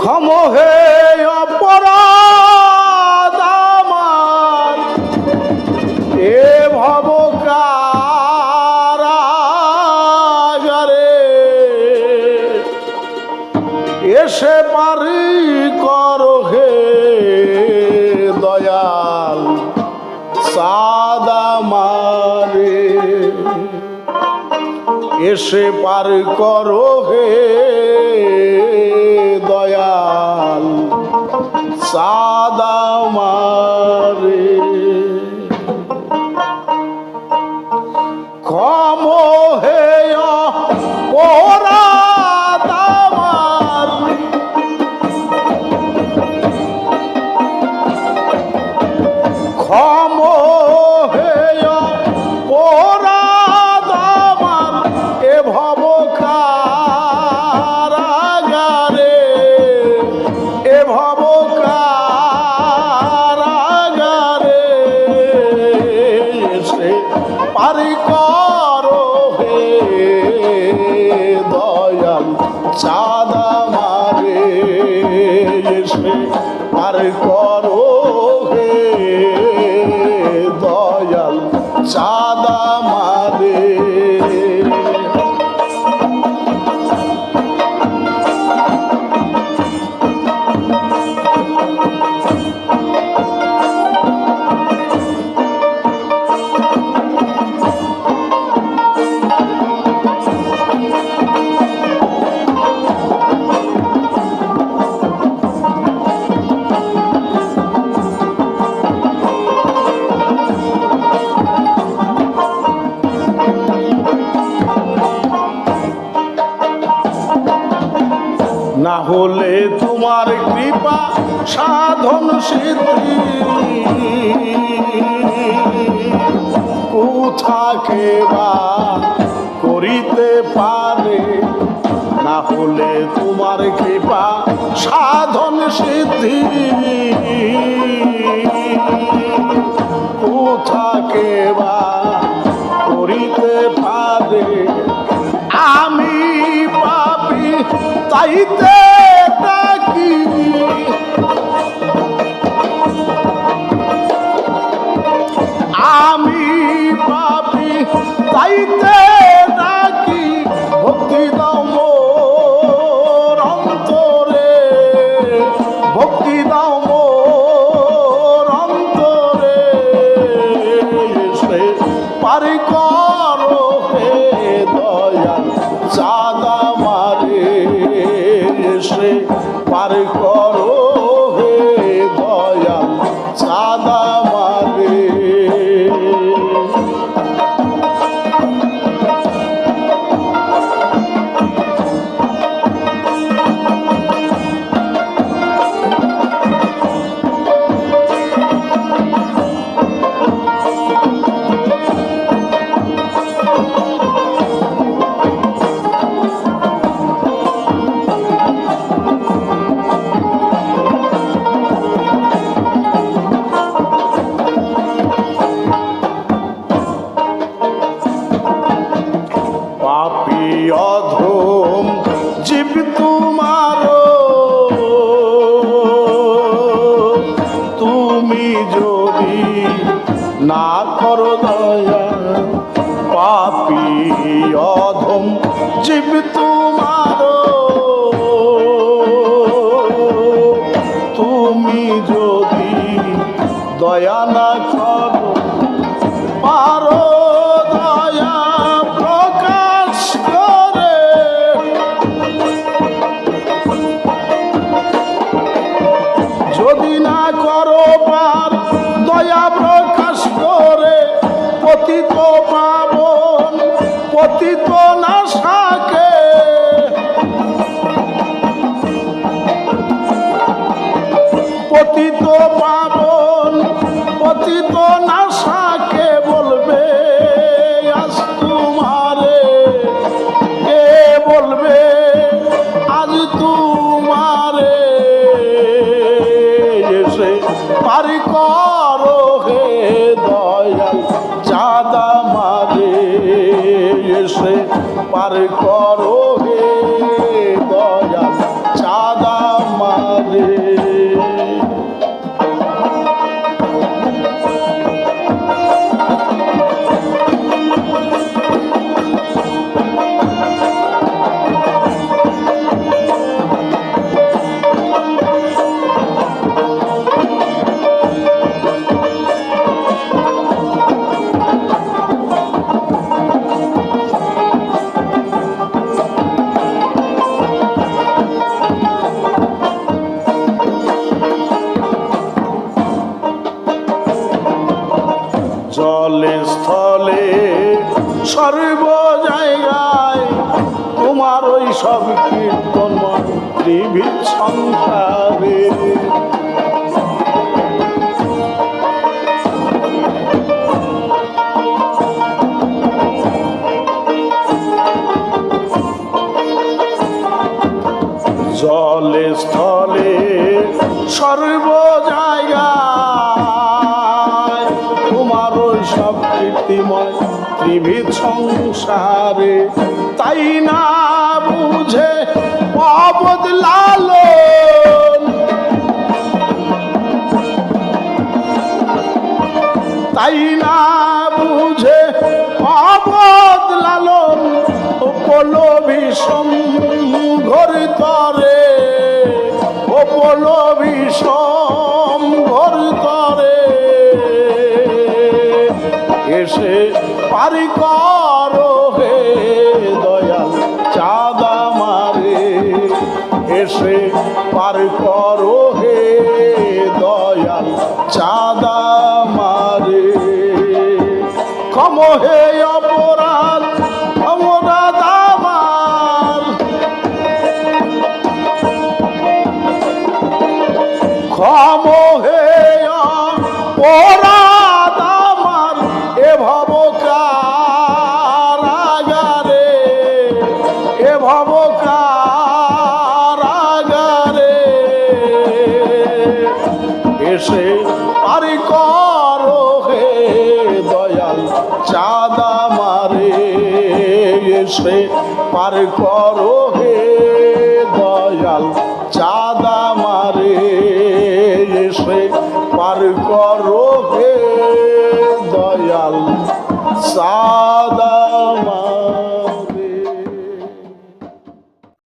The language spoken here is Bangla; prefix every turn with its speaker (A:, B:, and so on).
A: ক্ষম হে অপরাধ আমার এ ভব কারাগারে এসে পারি করো হে দয়াল সাদা মারে এসে পার করো হে দয়াল সাদা মারে ক্ষম হে অপরাধ আমার ক্ষম হে অপরাধ আমার এ ভব কারাগারে এ ভব কারাগারে এসে পারি করো হে দয়াল চাঁদা মারে এসে পারি করো হে দয়াল চাঁদা মারে না হলে তোমার কৃপা সাধন সিদ্ধি কোথাকে বা করিতে পারে না হলে তোমার কৃপা সাধন সিদ্ধি কোথাকে বা করিতে পারে আমি পাপি তাইতে ডাকি আমি পাপি তাইতে ডাকি ভক্তি দাও মোর অন্তরে ভক্তি দাও মোর অন্তরে এসে পারি করো হে দয়াল চাঁদা মারে এসে পার করো হে দয়াল চাঁদা মারে পাপী অধম জীব তোমার তুমি যদি না করো দয়া পাপী অধম জীব তোমার তুমি যদি দয়া না করো পারো দয়া প্রকাশ করে যদি না করো পার দয়া প্রকাশ করে পতিত পাবন পতিত নাশাকে পতিত পাবন ওই সব কীর্তনময় ত্রিবিধ সংসারে। জলে স্থলে সর্ব জায়গায় তোমার ওই সব কীর্তিময় ত্রিবিধ সংসারে। তাই না বুঝে অবদলালন, তাই না বুঝে অবদলালন পল্লবীষম ঘোর তরে, ও পল্লবীষম ঘোর তরে এসে পারি করো হে দয়াল চাঁদ আমারে, এসে পার করো হে দয়াল চাঁদ আমারে। ক্ষম হে অপরাধ অপরাধ আমার, ক্ষম হে অপরাধ আমার এ ভব কারাগারে, এ ভব কারাগারে এসে পারি করো হে দয়াল চাঁদ আমারে, এসে পার করো হে দয়াল চাঁদ আমারে, এসে পার করো